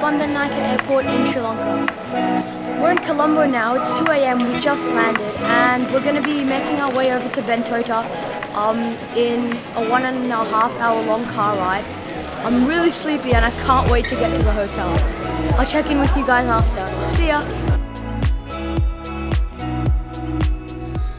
Bandar Airport in Sri Lanka. We're in Colombo now, it's 2 a.m, we just landed and we're going to be making our way over to Bentota in a 1.5 hour long car ride. I'm really sleepy and I can't wait to get to the hotel. I'll check in with you guys after. See ya!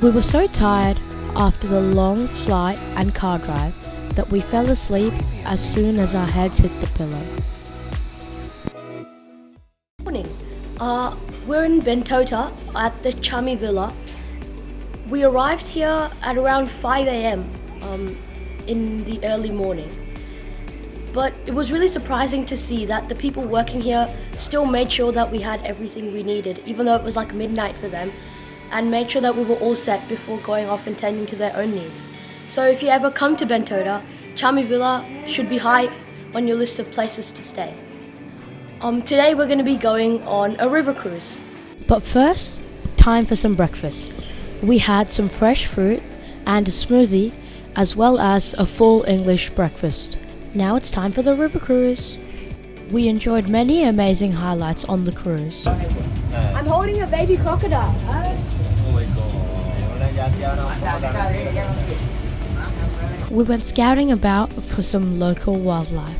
We were so tired after the long flight and car drive that we fell asleep as soon as our heads hit the pillow. Morning. We're in Bentota at the Chami Villa. We arrived here at around 5 a.m. In the early morning. But it was really surprising to see that the people working here still made sure that we had everything we needed, even though it was like midnight for them, and made sure that we were all set before going off and tending to their own needs. So if you ever come to Bentota, Chami Villa should be high on your list of places to stay. Today we're going to be going on a river cruise. But first, time for some breakfast. We had some fresh fruit and a smoothie, as well as a full English breakfast. Now it's time for the river cruise. We enjoyed many amazing highlights on the cruise. I'm holding a baby crocodile. We went scouting about for some local wildlife.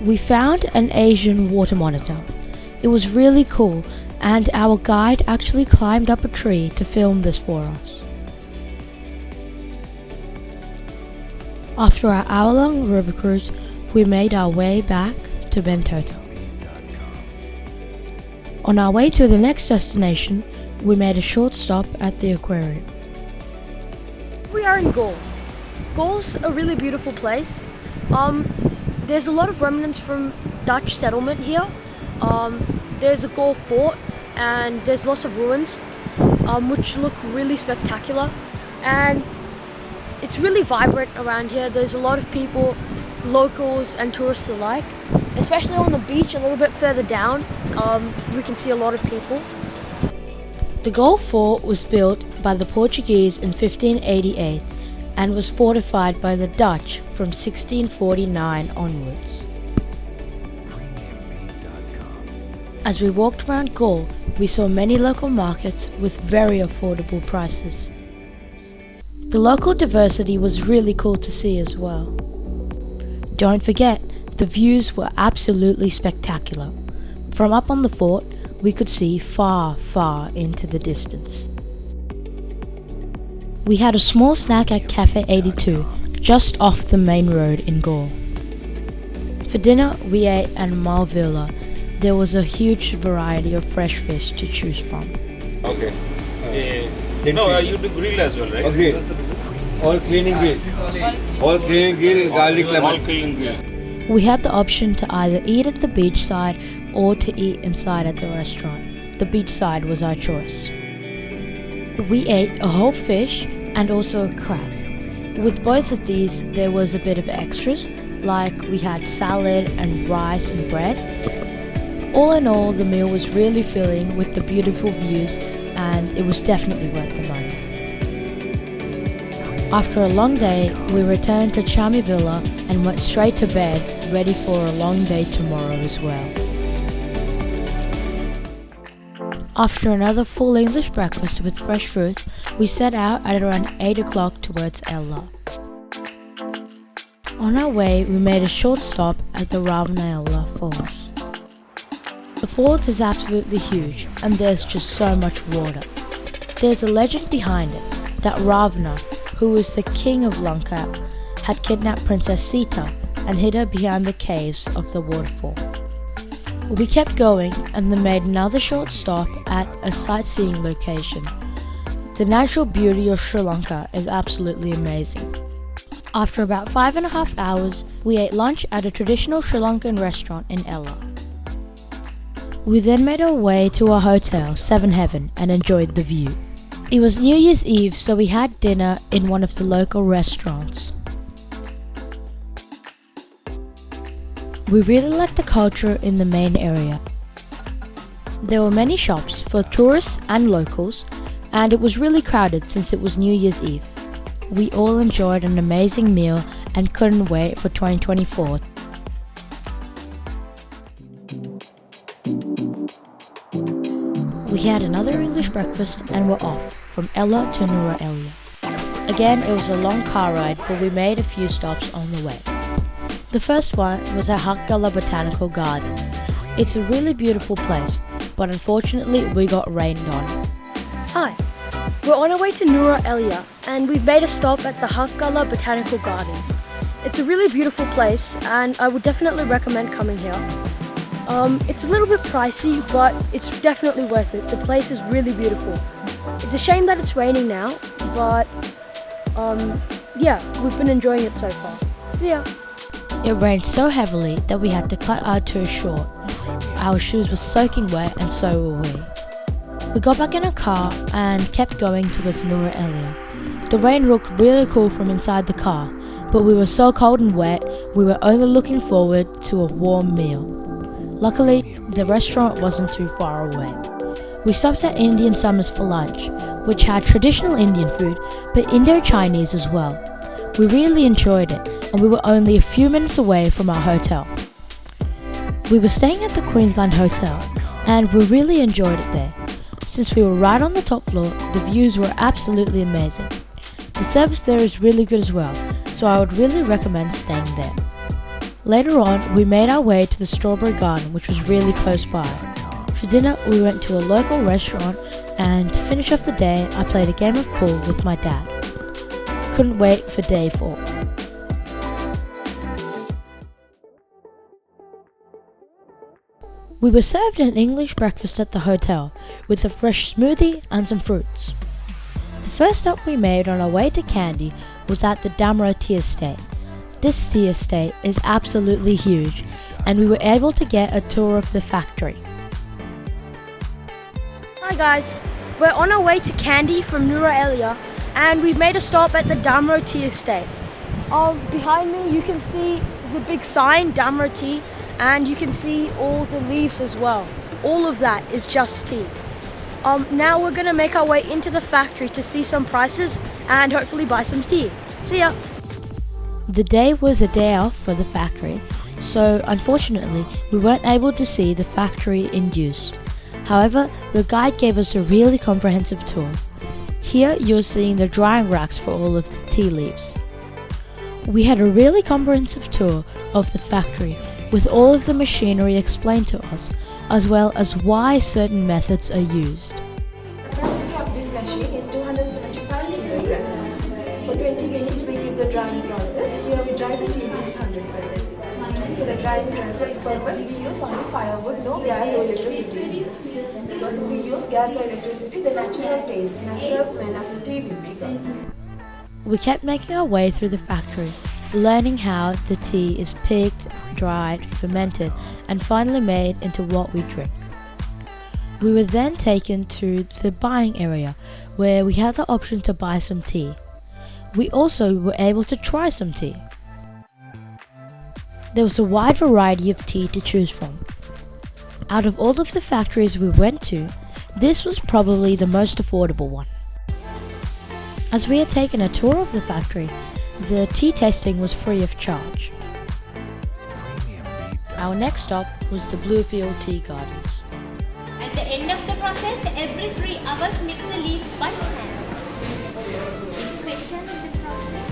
We found an Asian water monitor. It was really cool, and our guide actually climbed up a tree to film this for us. After our hour-long river cruise, we made our way back to Bentota. On our way to the next destination, we made a short stop at the aquarium. We are in Galle. Galle's a really beautiful place. There's a lot of remnants from Dutch settlement here. There's a Galle fort and there's lots of ruins which look really spectacular, and it's really vibrant around here. There's a lot of people, locals and tourists alike, especially on the beach a little bit further down. We can see a lot of people. The Galle fort was built by the Portuguese in 1588 and was fortified by the Dutch from 1649 onwards. As we walked around Galle, we saw many local markets with very affordable prices. The local diversity was really cool to see as well. Don't forget, the views were absolutely spectacular. From up on the fort, we could see far, far into the distance. We had a small snack at Cafe 82, just off the main road in Galle. For dinner, we ate at Villa. There was a huge variety of fresh fish to choose from. Okay. You do grill as well, right? Okay. All cleaning grill. All cleaning grill, garlic lemon. All cleaning grill. We had the option to either eat at the beachside or to eat inside at the restaurant. The beachside was our choice. We ate a whole fish and also a crab. With both of these, there was a bit of extras, like we had salad and rice and bread. All in all, the meal was really filling with the beautiful views, and it was definitely worth the money. After a long day, we returned to Chami Villa and went straight to bed, ready for a long day tomorrow as well. After another full English breakfast with fresh fruits, we set out at around 8 o'clock towards Ella. On our way, we made a short stop at the Nuwara Falls. The falls is absolutely huge, and there's just so much water. There's a legend behind it, that Ravana, who was the king of Lanka, had kidnapped Princess Sita and hid her behind the caves of the waterfall. We kept going and then made another short stop at a sightseeing location. The natural beauty of Sri Lanka is absolutely amazing. After about 5.5 hours, we ate lunch at a traditional Sri Lankan restaurant in Ella. We then made our way to our hotel, Seven Heaven, and enjoyed the view. It was New Year's Eve, so we had dinner in one of the local restaurants. We really liked the culture in the main area. There were many shops for tourists and locals, and it was really crowded since it was New Year's Eve. We all enjoyed an amazing meal and couldn't wait for 2024. We had another English breakfast and were off from Ella to Nuwara Eliya. Again, it was a long car ride, but we made a few stops on the way. The first one was at Galle Botanical Garden. It's a really beautiful place, but unfortunately we got rained on. Hi, we're on our way to Nuwara Eliya and we've made a stop at the Galle Botanical Gardens. It's a really beautiful place and I would definitely recommend coming here. It's a little bit pricey, but it's definitely worth it. The place is really beautiful. It's a shame that it's raining now, but yeah, we've been enjoying it so far. See ya! It rained so heavily that we had to cut our tour short. Our shoes were soaking wet and so were we. We got back in our car and kept going towards Nuwara Eliya. The rain looked really cool from inside the car, but we were so cold and wet, we were only looking forward to a warm meal. Luckily, the restaurant wasn't too far away. We stopped at Indian Summers for lunch, which had traditional Indian food, but Indo-Chinese as well. We really enjoyed it, and we were only a few minutes away from our hotel. We were staying at the Queensland Hotel, and we really enjoyed it there. Since we were right on the top floor, the views were absolutely amazing. The service there is really good as well, so I would really recommend staying there. Later on, we made our way to the Strawberry Garden, which was really close by. For dinner, we went to a local restaurant, and to finish off the day, I played a game of pool with my dad. Couldn't wait for day 4. We were served an English breakfast at the hotel, with a fresh smoothie and some fruits. The first stop we made on our way to Kandy was at the Nuwara Tea Estate. This tea estate is absolutely huge, and we were able to get a tour of the factory. Hi guys, we're on our way to Kandy from Nuwara Eliya and we've made a stop at the Nuwara Tea Estate. Behind me you can see the big sign, Nuwara Tea, and you can see all the leaves as well. All of that is just tea. Now we're going to make our way into the factory to see some prices and hopefully buy some tea. See ya! The day was a day off for the factory, so unfortunately we weren't able to see the factory in use. However, the guide gave us a really comprehensive tour. Here you're seeing the drying racks for all of the tea leaves. We had a really comprehensive tour of the factory with all of the machinery explained to us, as well as why certain methods are used. The capacity of this machine is 275 kilograms. For 20 minutes we give the drying process. Here we dry the tea leaves 100%. For the drying purpose we use only firewood, no gas or electricity is used. Because if we use gas or electricity, the natural taste, natural smell of the tea will be gone. We kept making our way through the factory, learning how the tea is picked, dried, fermented, and finally made into what we drink. We were then taken to the buying area, where we had the option to buy some tea. We also were able to try some tea. There was a wide variety of tea to choose from. Out of all of the factories we went to, this was probably the most affordable one. As we had taken a tour of the factory, the tea tasting was free of charge. Our next stop was the Bluefield Tea Gardens. At the end of the process, every 3 hours mix the leaves by hand. Inspection in the process.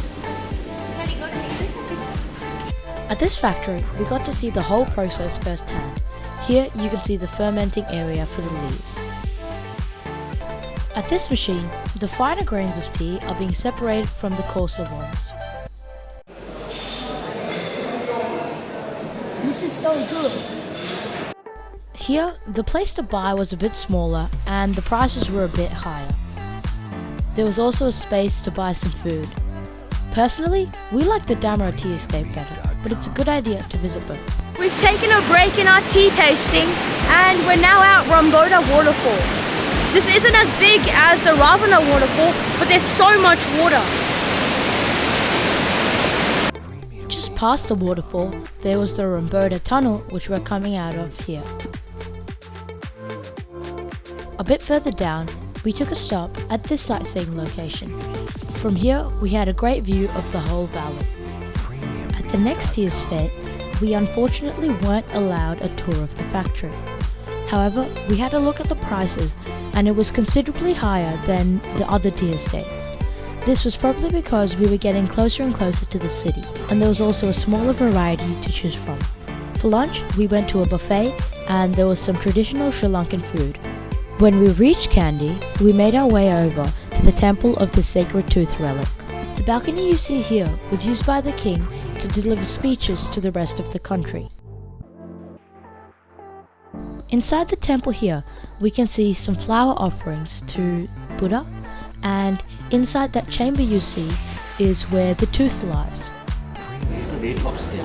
Shall we go to next? At this factory, we got to see the whole process firsthand. Here you can see the fermenting area for the leaves. At this machine, the finer grains of tea are being separated from the coarser ones. This is so good! Here, the place to buy was a bit smaller and the prices were a bit higher. There was also a space to buy some food. Personally, we like the Nuwara Tea Estate better, but it's a good idea to visit both. We've taken a break in our tea tasting and we're now at Bentota waterfall. This isn't as big as the Ravana waterfall, but there's so much water. Just past the waterfall, there was the Bentota tunnel, which we're coming out of here. A bit further down, we took a stop at this sightseeing location. From here, we had a great view of the whole valley. At the next tea estate, we unfortunately weren't allowed a tour of the factory. However, we had a look at the prices, and it was considerably higher than the other tea estates. This was probably because we were getting closer and closer to the city, and there was also a smaller variety to choose from. For lunch, we went to a buffet, and there was some traditional Sri Lankan food. When we reached Kandy, we made our way over to the temple of the sacred tooth relic. The balcony you see here was used by the king to deliver speeches to the rest of the country. Inside the temple here, we can see some flower offerings to Buddha, and inside that chamber you see is where the tooth lies. This is a way of stay.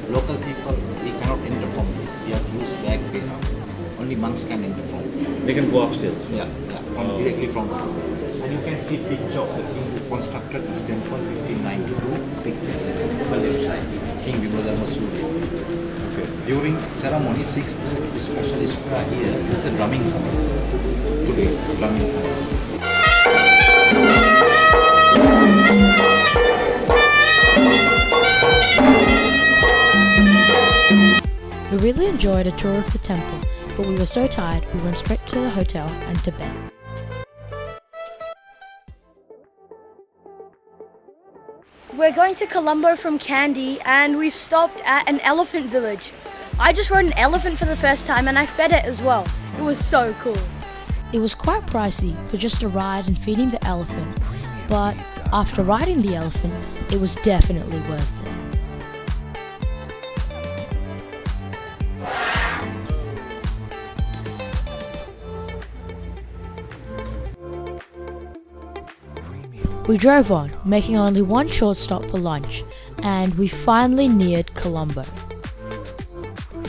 Local people, we cannot enter from here. We have to use back way. Only monks can enter from here. They can go upstairs. Yeah, directly from here. And you can see picture of the king who constructed this temple in 1592. Picture on the left side. King Surya. Okay. During ceremony, 6:30 special square here. This is a drumming hall. Today, drumming hall. We really enjoyed a tour of the temple, but we were so tired we went straight to the hotel and to bed. We're going to Colombo from Kandy, and we've stopped at an elephant village. I just rode an elephant for the first time and I fed it as well. It was so cool. It was quite pricey for just a ride and feeding the elephant, but after riding the elephant, it was definitely worth it. We drove on, making only one short stop for lunch, and we finally neared Colombo.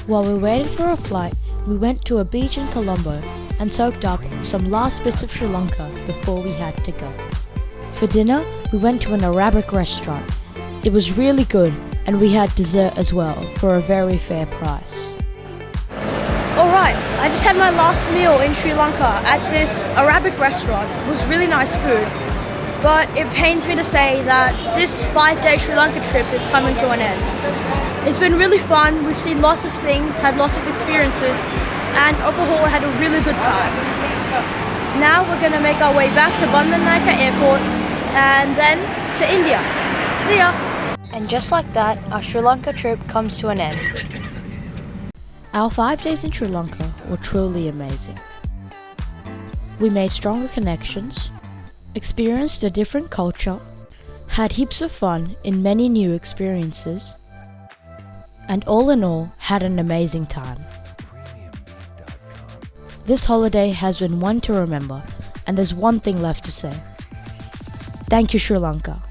While we waited for our flight, we went to a beach in Colombo and soaked up some last bits of Sri Lanka before we had to go. For dinner, we went to an Arabic restaurant. It was really good, and we had dessert as well for a very fair price. Alright, I just had my last meal in Sri Lanka at this Arabic restaurant. It was really nice food. But it pains me to say that this 5-day Sri Lanka trip is coming to an end. It's been really fun, we've seen lots of things, had lots of experiences, and overall had a really good time. Now we're going to make our way back to Bandaranaike Airport and then to India. See ya! And just like that, our Sri Lanka trip comes to an end. Our 5 days in Sri Lanka were truly amazing. We made stronger connections, experienced a different culture, had heaps of fun in many new experiences, and all in all had an amazing time. This holiday has been one to remember, and there's one thing left to say. Thank you, Sri Lanka.